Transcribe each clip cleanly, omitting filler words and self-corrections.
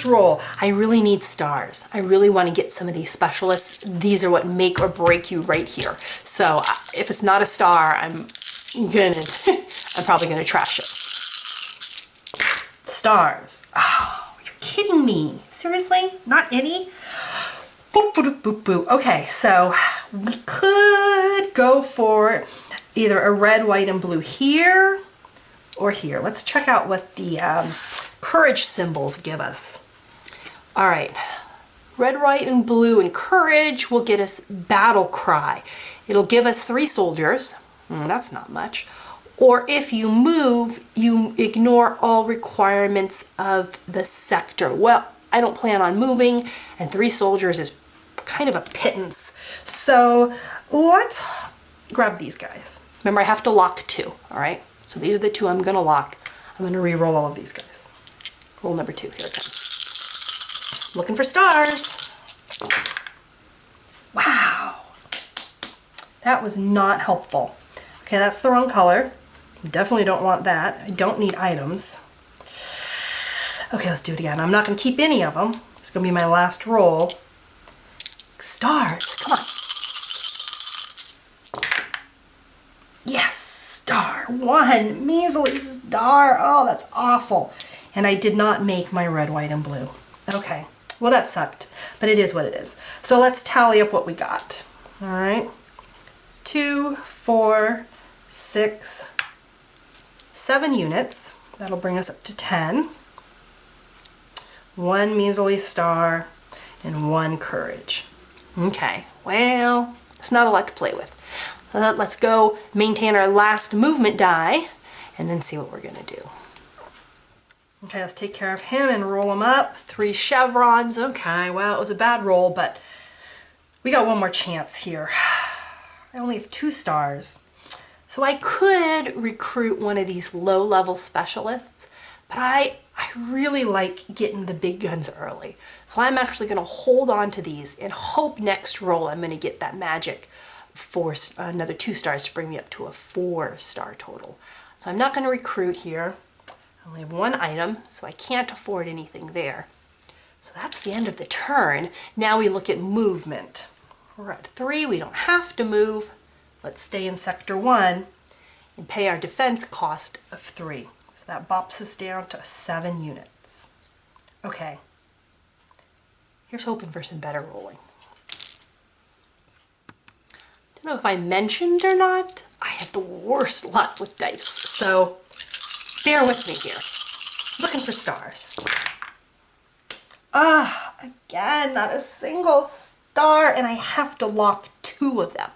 next roll, I really need stars. I really want to get some of these specialists. These are what make or break you right here. So if it's not a star, I'm probably gonna trash it. Stars. Oh, you're kidding me. Seriously? Not any? Boop, boop, boop, boop. Okay, so we could go for either a red, white, and blue here or here. Let's check out what the courage symbols give us. All right, red, white, and blue and courage will get us battle cry. It'll give us 3 soldiers. That's not much. Or if you move, you ignore all requirements of the sector. Well, I don't plan on moving, and 3 soldiers is kind of a pittance. So let's grab these guys. Remember, I have to lock 2, all right? So these are the 2 I'm gonna lock. I'm gonna re-roll all of these guys. Roll number 2, here it comes. Looking for stars. Wow, that was not helpful. Okay, that's the wrong color. Definitely don't want that. I don't need items. Okay, let's do it again. I'm not gonna keep any of them. It's gonna be my last roll. Stars, come on. Yes, star, 1 measly star. Oh, that's awful. And I did not make my red, white, and blue. Okay, well that sucked, but it is what it is. So let's tally up what we got. All right, 2, 4, 6, 7 units. That'll bring us up to 10. 1 measly star and 1 courage. Okay, well, it's not a lot to play with. Let's go maintain our last movement die and then see what we're gonna do. Okay, let's take care of him and roll him up. 3 chevrons. Okay, well, it was a bad roll, but we got one more chance here. I only have 2 stars. So I could recruit one of these low-level specialists, but I really like getting the big guns early. So I'm actually gonna hold on to these and hope next roll I'm gonna get that magic for another 2 stars to bring me up to a 4-star total. So I'm not gonna recruit here. I only have 1 item, so I can't afford anything there. So that's the end of the turn. Now we look at movement. We're at 3, we don't have to move. Let's stay in sector 1 and pay our defense cost of 3. So that bops us down to 7 units. Okay, here's hoping for some better rolling. Don't know if I mentioned or not, I have the worst luck with dice, so bear with me here. Looking for stars. Again, not a single star, and I have to lock 2 of them.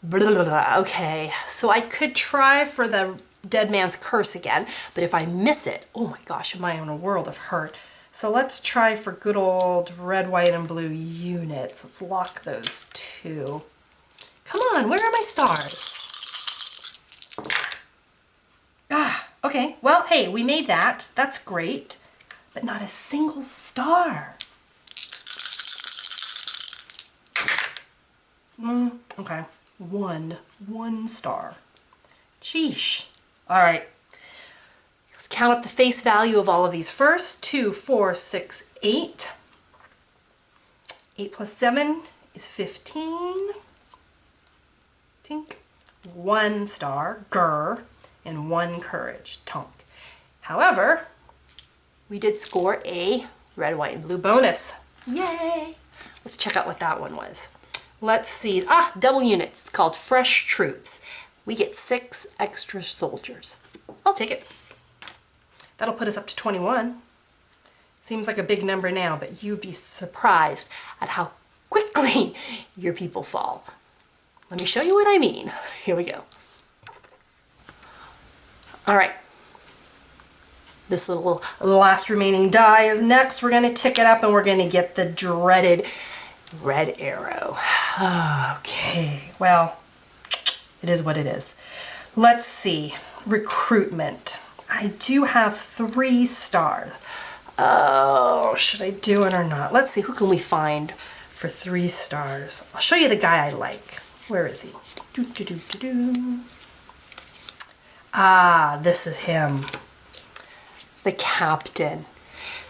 Blah, blah, blah. Okay, so I could try for the Dead Man's Curse again, but if I miss it, oh my gosh, am I in a world of hurt. So let's try for good old red, white, and blue units. Let's lock those 2. Come on, where are my stars? Okay, well, hey, we made that. That's great, but not a single star. Okay, one star. Sheesh. All right, let's count up the face value of all of these first. 2, 4, 6, 8. 8 plus 7 is 15. Tink. 1 star, grr, and 1 courage, tonk. However, we did score a red, white, and blue bonus. Yay! Let's check out what that one was. Let's see. Double units. It's called Fresh Troops. We get 6 extra soldiers. I'll take it. That'll put us up to 21. Seems like a big number now, but you'd be surprised at how quickly your people fall. Let me show you what I mean. Here we go. All right. This little last remaining die is next. We're gonna tick it up and we're gonna get the dreaded red arrow. Okay, well, it is what it is. Let's see, recruitment. I do have 3 stars. Oh, should I do it or not? Let's see, who can we find for 3 stars? I'll show you the guy I like. Where is he? This is him. The captain.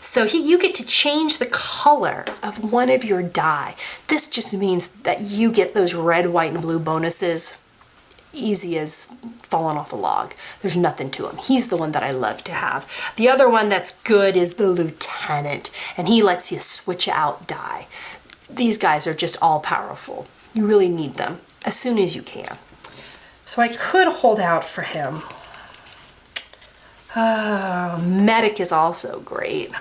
So you get to change the color of one of your die. This just means that you get those red, white, and blue bonuses easy as falling off a log. There's nothing to him. He's the one that I love to have. The other one that's good is the lieutenant, and he lets you switch out die. These guys are just all powerful. You really need them as soon as you can. So I could hold out for him. Medic is also great.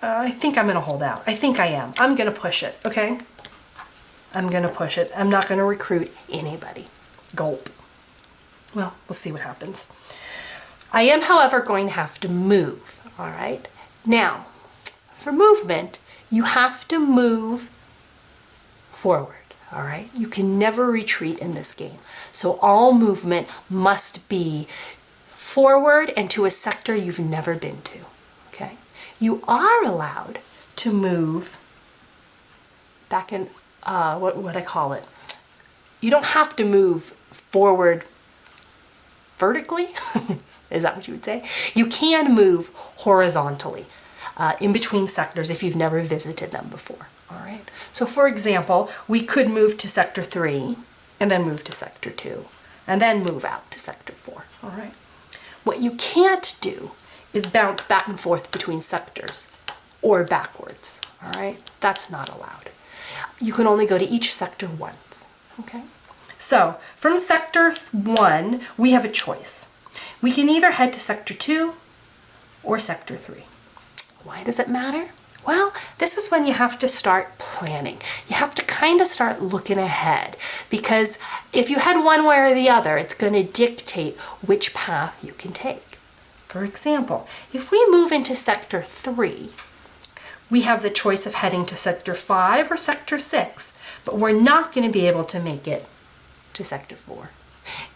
I think I'm going to hold out. I think I am. I'm going to push it, okay? I'm going to push it. I'm not going to recruit anybody. Gulp. Well, we'll see what happens. I am, however, going to have to move, all right? Now, for movement, you have to move forward, all right? You can never retreat in this game. So all movement must be forward and to a sector you've never been to, okay? You are allowed to move back in, what I call it. You don't have to move forward vertically. Is that what you would say? You can move horizontally in between sectors if you've never visited them before, all right? So for example, we could move to sector 3 and then move to sector 2 and then move out to sector 4, all right? What you can't do is bounce back and forth between sectors or backwards, all right? That's not allowed. You can only go to each sector once, okay? So from sector 1, we have a choice. We can either head to sector 2 or sector 3. Why does it matter? Well, this is when you have to start planning. You have to kind of start looking ahead, because if you head one way or the other, it's going to dictate which path you can take. For example, if we move into sector 3, we have the choice of heading to sector 5 or sector 6, but we're not going to be able to make it to sector 4.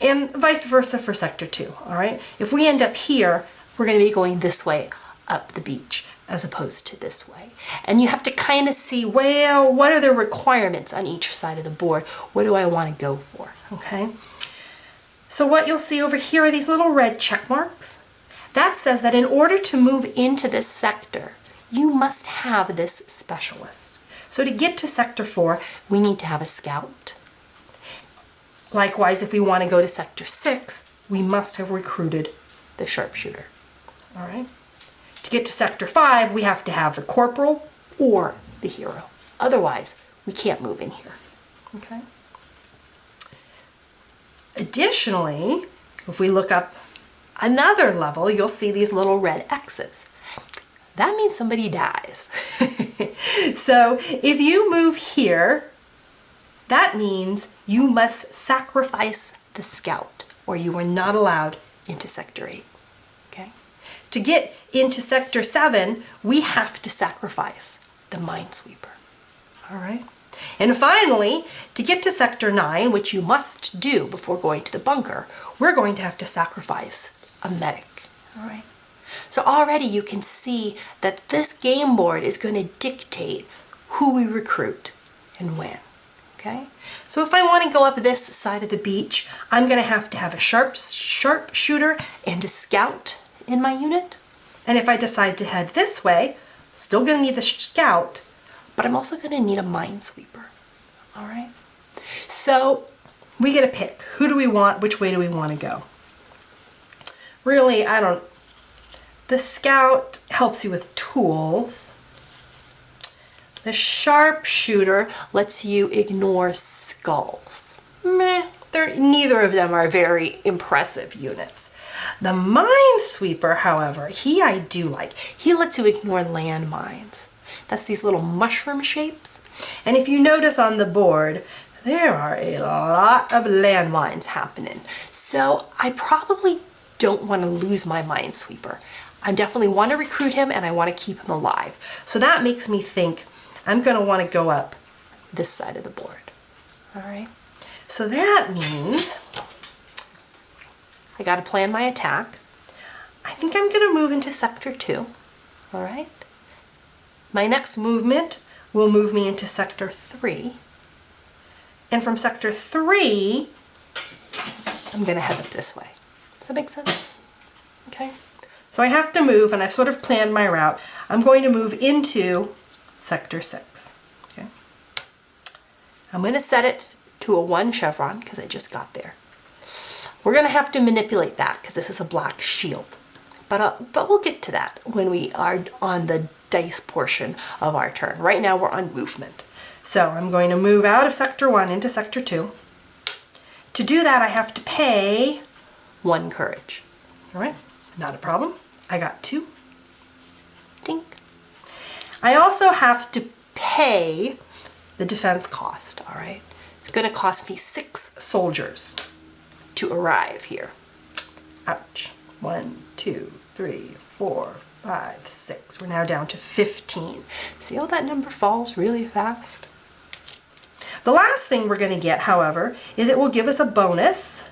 And vice versa for sector 2, all right? If we end up here, we're going to be going this way up the beach as opposed to this way. And you have to kind of see, well, what are the requirements on each side of the board? What do I want to go for, okay? So what you'll see over here are these little red check marks. That says that in order to move into this sector, you must have this specialist. So to get to sector 4, we need to have a scout. Likewise, if we want to go to sector 6, we must have recruited the sharpshooter, all right? To get to sector 5, we have to have the corporal or the hero. Otherwise, we can't move in here, okay? Additionally, if we look up another level, you'll see these little red X's. That means somebody dies. So if you move here, that means you must sacrifice the scout, or you are not allowed into sector 8, okay? To get into sector 7, we have to sacrifice the minesweeper, all right? And finally, to get to sector 9, which you must do before going to the bunker, we're going to have to sacrifice a medic, all right? So already you can see that this game board is going to dictate who we recruit and when, okay? So if I want to go up this side of the beach, I'm going to have a sharpshooter and a scout in my unit. And if I decide to head this way, still going to need the scout, but I'm also going to need a minesweeper, all right? So we get a pick. Who do we want? Which way do we want to go? Really, the scout helps you with tools. The sharpshooter lets you ignore skulls. Meh, neither of them are very impressive units. The minesweeper, however, I do like. He lets you ignore landmines. That's these little mushroom shapes. And if you notice on the board, there are a lot of landmines happening. So I probably don't want to lose my minesweeper. I definitely want to recruit him and I want to keep him alive. So that makes me think I'm going to want to go up this side of the board. All right. So that means I got to plan my attack. I think I'm going to move into sector 2. All right. My next movement will move me into sector 3. And from sector 3, I'm going to head up this way. Does that make sense? Okay. So I have to move, and I've sort of planned my route. I'm going to move into Sector 6. Okay. I'm going to set it to a 1 chevron because I just got there. We're going to have to manipulate that because this is a black shield. But we'll get to that when we are on the dice portion of our turn. Right now we're on movement. So I'm going to move out of Sector 1 into Sector 2. To do that, I have to pay 1 courage. All right, not a problem. I got 2. Dink. I also have to pay the defense cost, all right? It's going to cost me 6 soldiers to arrive here. Ouch. 1, 2, 3, 4, 5, 6. We're now down to 15. See how that number falls really fast? The last thing we're going to get, however, is it will give us a bonus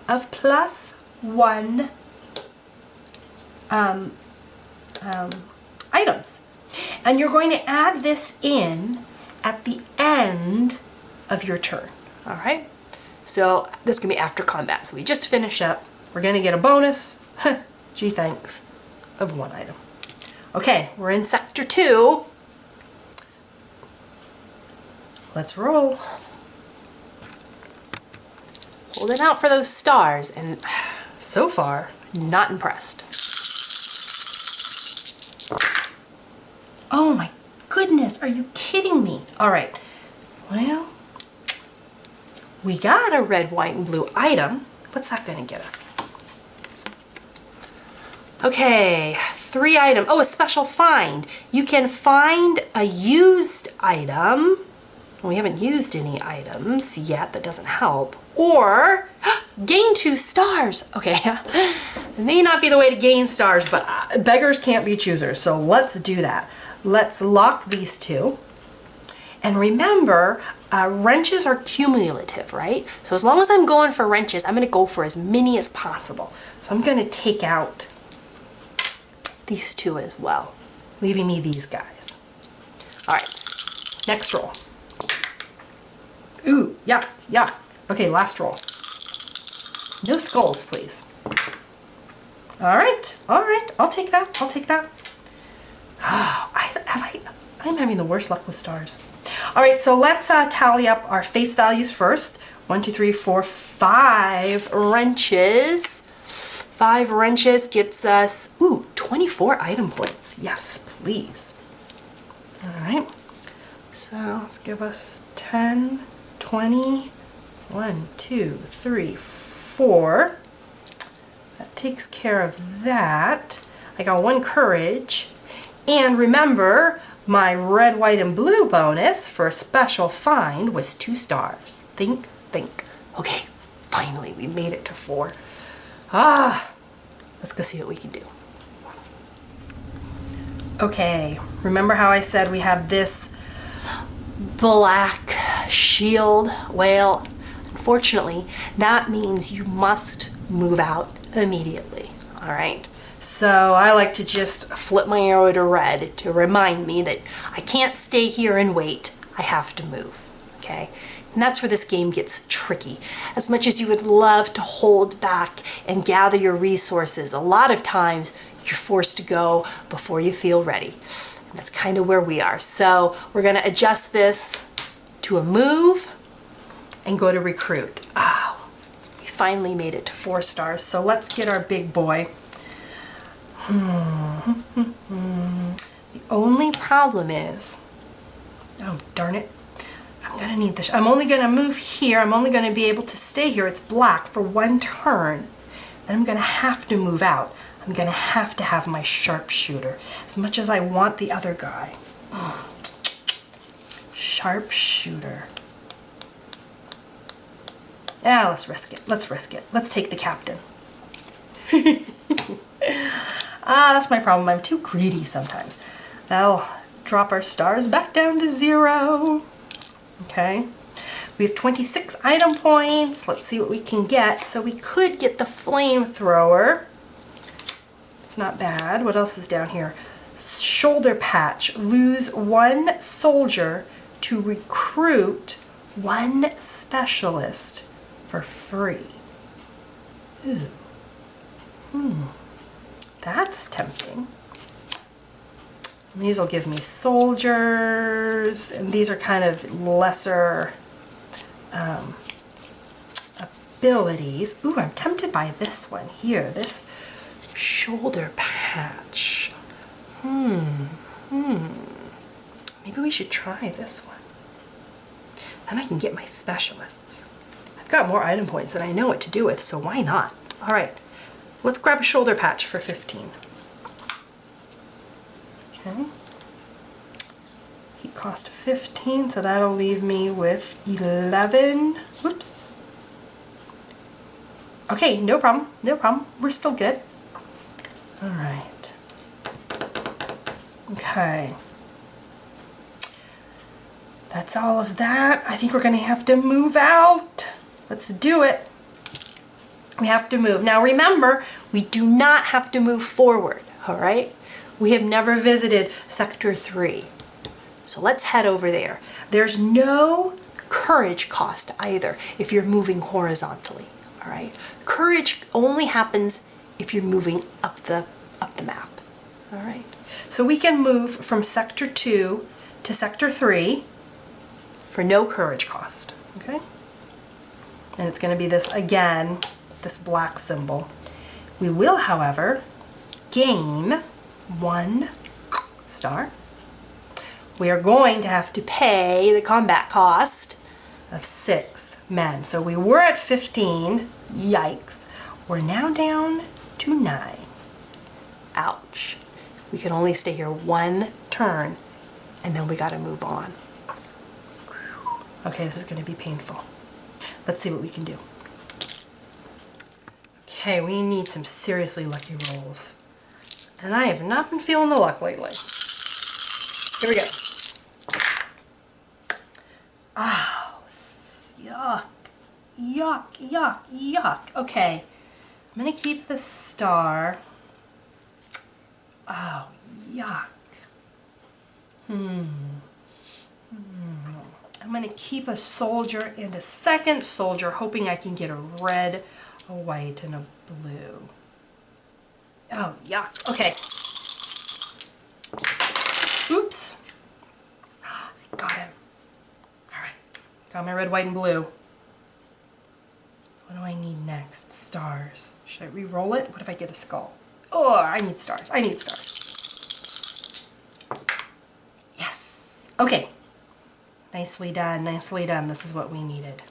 of +1 items. And you're going to add this in at the end of your turn. All right? So this is going to be after combat. So we just finished up. We're going to get a bonus, gee thanks, of 1 item. Okay, we're in Sector 2. Let's roll. Holding out for those stars, and so far, not impressed. Oh my goodness, are you kidding me? All right, well, we got a red, white, and blue item. What's that gonna get us? Okay, 3 items. Oh, a special find. You can find a used item. We haven't used any items yet, that doesn't help. Or gain 2 stars. Okay, it may not be the way to gain stars, but beggars can't be choosers, so let's do that. Let's lock these 2. And remember, wrenches are cumulative, right? So as long as I'm going for wrenches, I'm gonna go for as many as possible. So I'm gonna take out these 2 as well, leaving me these guys. All right, next roll. Ooh, yuck, yuck. Okay, last roll. No skulls, please. All right, I'll take that, I'll take that. Oh, I'm having the worst luck with stars. All right, so let's tally up our face values first. 1, 2, 3, 4, 5 wrenches. 5 wrenches gets us, ooh, 24 item points. Yes, please. All right, so let's give us 10, 20, 1, 2, 3, 4. That takes care of that. I got 1 courage. And remember, my red, white, and blue bonus for a special find was 2 stars. Think, think. Okay, finally we made it to 4. Let's go see what we can do. Okay, remember how I said we have this black shield? Well, unfortunately, that means you must move out immediately, all right? So I like to just flip my arrow to red to remind me that I can't stay here and wait. I have to move, okay? And that's where this game gets tricky. As much as you would love to hold back and gather your resources, a lot of times you're forced to go before you feel ready. And that's kind of where we are. So we're gonna adjust this to a move and go to recruit. Oh, we finally made it to 4 stars. So let's get our big boy. The only problem is, oh darn it, I'm gonna need this. I'm only gonna move here. I'm only gonna be able to stay here. It's black for 1 turn. Then I'm gonna have to move out. I'm gonna have to have my sharpshooter, as much as I want the other guy. Sharpshooter. Yeah, let's risk it. Let's risk it. Let's take the captain. That's my problem. I'm too greedy sometimes. That'll drop our stars back down to 0. Okay. We have 26 item points. Let's see what we can get. So we could get the flamethrower. It's not bad. What else is down here? Shoulder patch. Lose 1 soldier to recruit 1 specialist for free. Ooh. That's tempting. And these will give me soldiers, and these are kind of lesser abilities. Ooh, I'm tempted by this one here, this shoulder patch. Maybe we should try this one. Then I can get my specialists. I've got more item points than I know what to do with, so why not? All right, let's grab a shoulder patch for 15. Okay. Heat cost 15, so that'll leave me with 11. Whoops. Okay, no problem, no problem. We're still good. All right. Okay. That's all of that. I think we're going to have to move out. Let's do it. We have to move. Now remember, we do not have to move forward, all right? We have never visited Sector 3. So let's head over there. There's no courage cost either if you're moving horizontally, all right? Courage only happens if you're moving up the map, all right? So we can move from Sector 2 to Sector 3 for no courage cost, okay? And it's going to be this, again, this black symbol. We will, however, gain 1 star. We are going to have to pay the combat cost of 6 men. So we were at 15, yikes. We're now down to 9. Ouch. We can only stay here 1 turn, and then we gotta move on. Okay, this is gonna be painful. Let's see what we can do. Okay, we need some seriously lucky rolls. And I have not been feeling the luck lately. Here we go. Oh, yuck. Yuck, yuck, yuck. Okay, I'm gonna keep the star. Oh, yuck. I'm going to keep a soldier and a second soldier, hoping I can get a red, a white, and a blue. Oh, yuck. Okay. Oops. Got him. All right. Got my red, white, and blue. What do I need next? Stars. Should I re-roll it? What if I get a skull? Oh, I need stars. I need stars. Yes. Okay. Nicely done, nicely done. This is what we needed.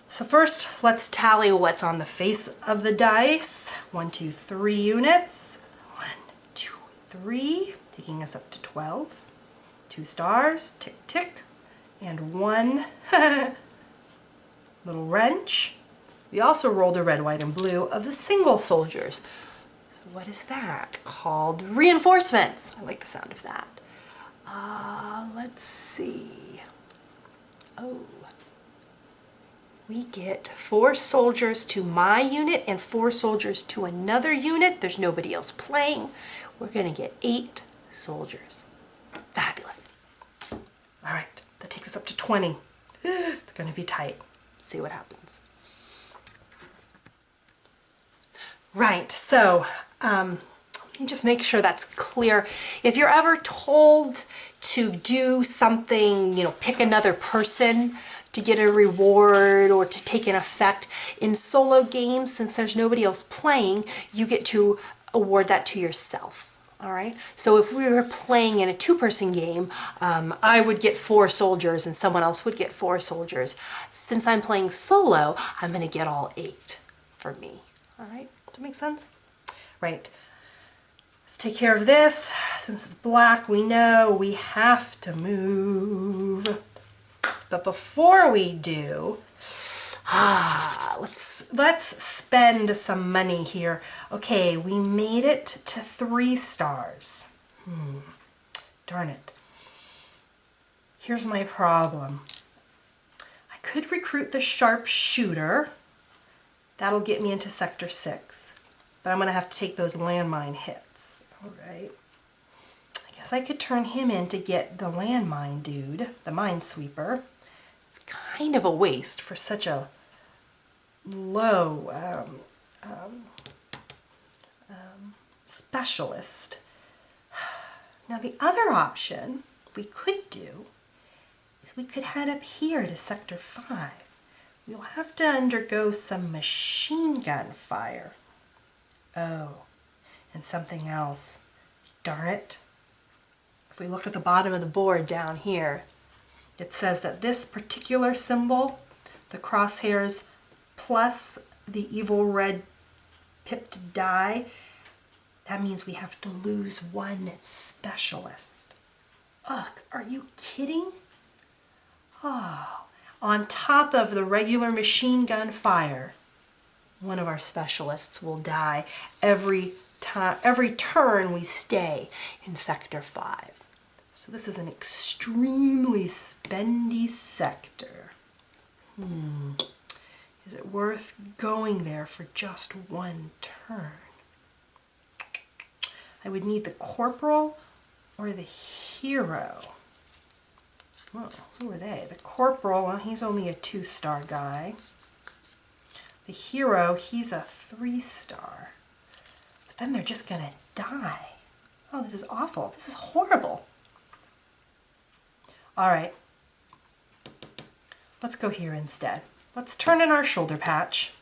So first, let's tally what's on the face of the dice. 1, 2, 3 units. 1, 2, 3, taking us up to 12. 2 stars, tick, tick. And 1 little wrench. We also rolled a red, white, and blue of the single soldiers. So what is that? Called reinforcements. I like the sound of that. Let's see. Oh. We get 4 soldiers to my unit and 4 soldiers to another unit. There's nobody else playing. We're going to get 8 soldiers. Fabulous. All right, that takes us up to 20. It's going to be tight. Let's see what happens. Right, so just make sure that's clear. If you're ever told to do something, you know, pick another person to get a reward or to take an effect in solo games, since there's nobody else playing, you get to award that to yourself. All right. So if we were playing in a 2-person game, I would get 4 soldiers and someone else would get 4 soldiers. Since I'm playing solo, I'm going to get all 8 for me. All right. Does that make sense? Right. Let's take care of this. Since it's black, we know we have to move. But before we do, let's spend some money here. Okay, we made it to 3 stars. Darn it. Here's my problem. I could recruit the sharpshooter. That'll get me into Sector 6. But I'm going to have to take those landmine hits. All right. I guess I could turn him in to get the landmine dude, the minesweeper. It's kind of a waste for such a low specialist. Now the other option we could do is we could head up here to Sector 5. We'll have to undergo some machine gun fire. Oh, and something else. Darn it. If we look at the bottom of the board down here, it says that this particular symbol, the crosshairs plus the evil red pipped die, that means we have to lose one specialist. Ugh, are you kidding? Oh, on top of the regular machine gun fire, one of our specialists will die every turn we stay in Sector 5. So this is an extremely spendy sector. Is it worth going there for just one turn? I would need the corporal or the hero. Oh, who are they? The corporal, well, he's only a 2-star guy. The hero, he's a 3-star. But then they're just gonna die. Oh, this is awful. This is horrible. All right. Let's go here instead. Let's turn in our shoulder patch.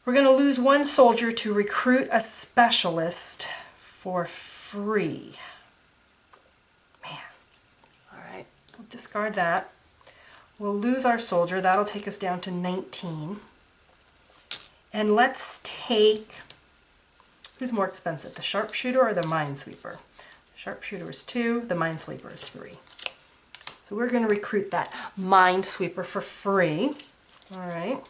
We're going to lose one soldier to recruit a specialist for free. Man. All right, we'll discard that. We'll lose our soldier. That'll take us down to 19. And let's take, who's more expensive, the sharpshooter or the minesweeper? The sharpshooter is 2, the minesweeper is 3. So we're going to recruit that minesweeper for free. All right.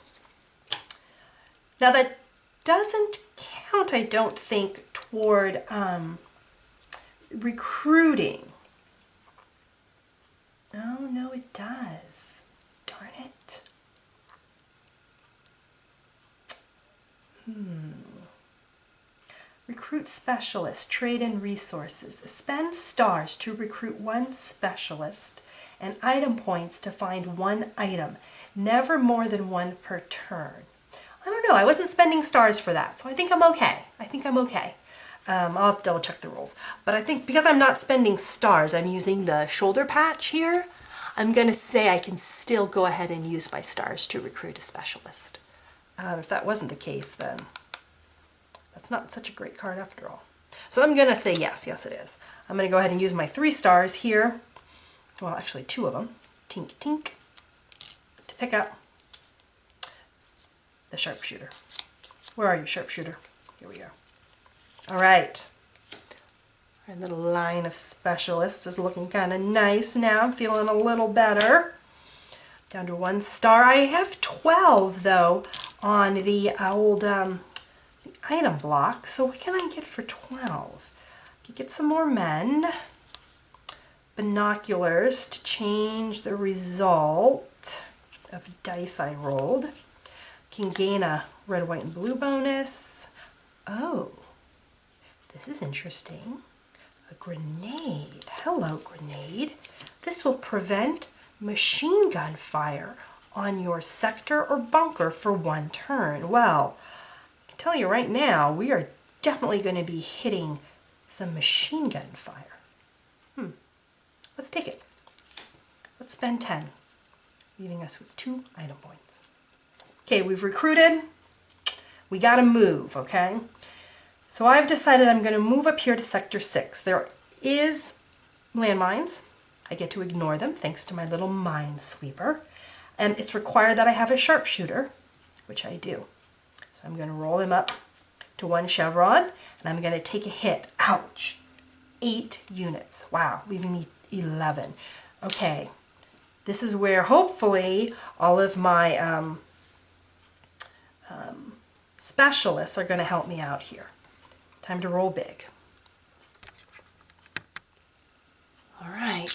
Now that doesn't count, I don't think, toward recruiting. No, it does. Darn it. Recruit specialist, trade in resources. Spend stars to recruit one specialist and item points to find one item. Never more than one per turn. I don't know, I wasn't spending stars for that, so I think I'm okay. I'll have to double check the rules. But I think because I'm not spending stars, I'm using the shoulder patch here, I'm gonna say I can still go ahead and use my stars to recruit a specialist. If that wasn't the case, then that's not such a great card after all. So I'm gonna say yes, it is. I'm gonna go ahead and use my 3 stars here, well actually 2 of them, tink tink, to pick up the sharpshooter. Where are you, sharpshooter? Here we go. All right. Our little line of specialists is looking kind of nice now. I'm feeling a little better. Down to 1 star. I have 12 though on the old item block. So what can I get for 12? I could get some more men. Binoculars to change the result of dice I rolled. Can gain a red, white, and blue bonus. Oh, this is interesting. A grenade. Hello, grenade. This will prevent machine gun fire on your sector or bunker for 1 turn. Well, I can tell you right now, we are definitely going to be hitting some machine gun fire. Let's take it. Let's spend 10, leaving us with 2 item points. Okay, we've recruited. We got to move, okay? So I've decided I'm going to move up here to Sector 6. There is landmines. I get to ignore them thanks to my little minesweeper. And it's required that I have a sharpshooter, which I do. So I'm going to roll him up to 1 chevron, and I'm going to take a hit. Ouch. 8 units. Wow, leaving me 11. Okay, this is where hopefully all of my specialists are going to help me out here. Time to roll big. All right.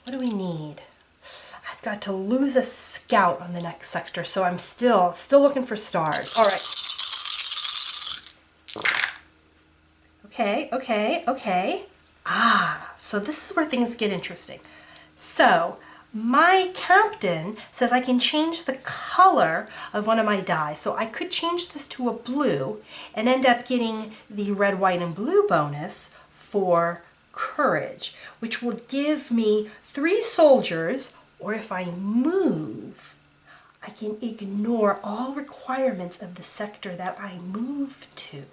What do we need? I've got to lose a scout on the next sector, so I'm still looking for stars. All right. Okay. Ah, so this is where things get interesting. So my captain says I can change the color of one of my die. So I could change this to a blue and end up getting the red, white, and blue bonus for courage, which will give me 3 soldiers, or if I move, I can ignore all requirements of the sector that I move to.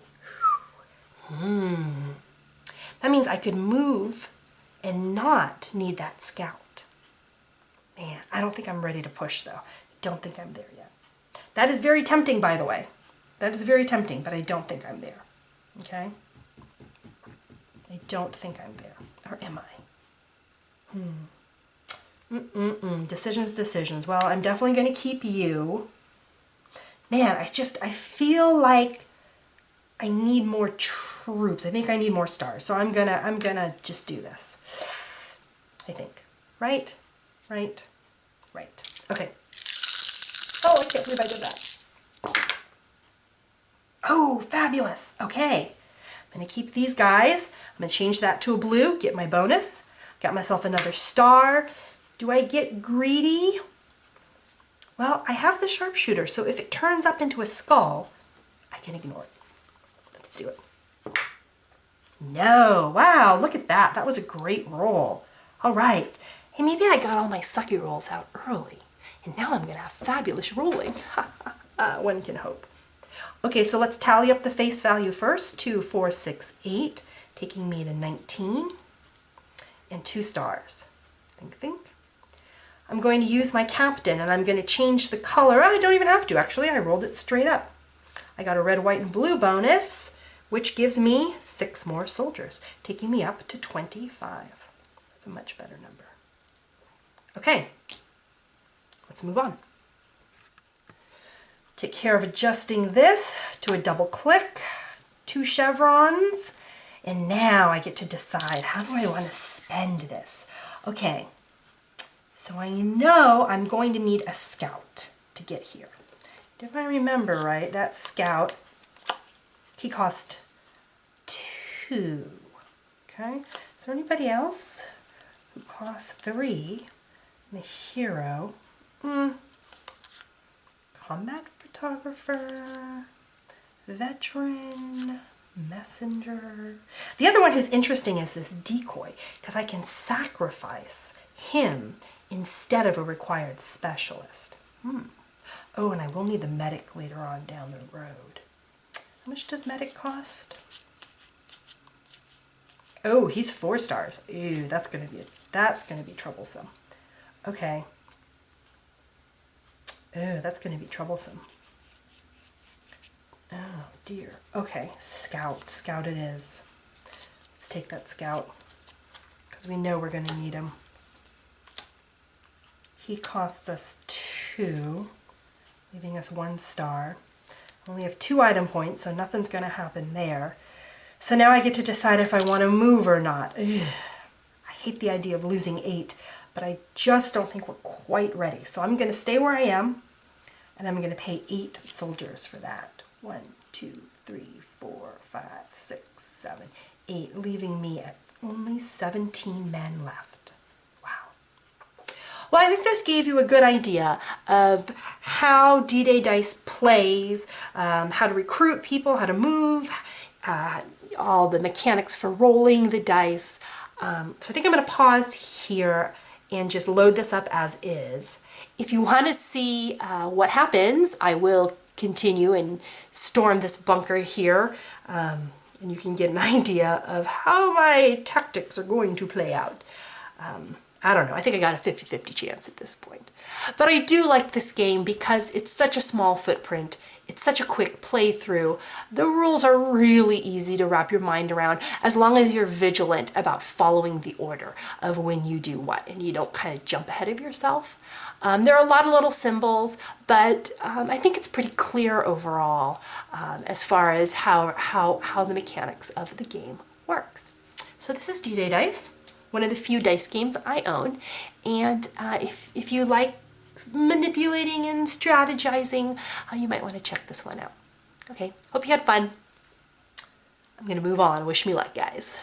That means I could move and not need that scout. Man, I don't think I'm ready to push though. I don't think I'm there yet. That is very tempting, by the way. That is very tempting, but I don't think I'm there. Okay? I don't think I'm there. Or am I? Decisions. Well, I'm definitely going to keep you. Man, I feel like I need more troops. I think I need more stars. So I'm gonna just do this. I think. Right? Right. Okay. Oh, I can't believe I did that. Oh, fabulous. Okay. I'm going to keep these guys. I'm going to change that to a blue, get my bonus. Got myself another star. Do I get greedy? Well, I have the sharpshooter, so if it turns up into a skull, I can ignore it. Let's do it. No. Wow, look at that. That was a great roll. All right. Hey, maybe I got all my sucky rolls out early, and now I'm going to have fabulous rolling. One can hope. Okay, so let's tally up the face value first. 2, 4, 6, 8, taking me to 19, and 2 stars. Think. I'm going to use my captain, and I'm going to change the color. I don't even have to, actually. I rolled it straight up. I got a red, white, and blue bonus, which gives me 6 more soldiers, taking me up to 25. That's a much better number. Okay, let's move on. Take care of adjusting this to a double click, 2 chevrons, and now I get to decide, how do I want to spend this? Okay, so I know I'm going to need a scout to get here. If I remember right, that scout, he cost 2. Okay, is there anybody else who costs 3? The hero, combat photographer, veteran, messenger. The other one who's interesting is this decoy, because I can sacrifice him instead of a required specialist. Oh, and I will need the medic later on down the road. How much does medic cost? Oh, he's 4 stars. Ew, that's gonna be troublesome. Okay. Oh, that's going to be troublesome. Oh, dear. Okay, scout. Scout it is. Let's take that scout, because we know we're going to need him. He costs us 2, leaving us 1 star. I only have 2 item points, so nothing's going to happen there. So now I get to decide if I want to move or not. Ugh. I hate the idea of losing 8. But I just don't think we're quite ready. So I'm going to stay where I am, and I'm going to pay 8 soldiers for that. 1, 2, 3, 4, 5, 6, 7, 8, leaving me at only 17 men left. Wow. Well, I think this gave you a good idea of how D-Day Dice plays, how to recruit people, how to move, all the mechanics for rolling the dice. So I think I'm going to pause here and just load this up as is. If you want to see what happens, I will continue and storm this bunker here, and you can get an idea of how my tactics are going to play out. I don't know, I think I got a 50-50 chance at this point. But I do like this game because it's such a small footprint. It's such a quick playthrough. The rules are really easy to wrap your mind around as long as you're vigilant about following the order of when you do what and you don't kind of jump ahead of yourself. There are a lot of little symbols, but I think it's pretty clear overall as far as how the mechanics of the game works. So this is D-Day Dice, one of the few dice games I own, and if you like manipulating and strategizing, you might want to check this one out. Okay, hope you had fun. I'm going to move on. Wish me luck, guys.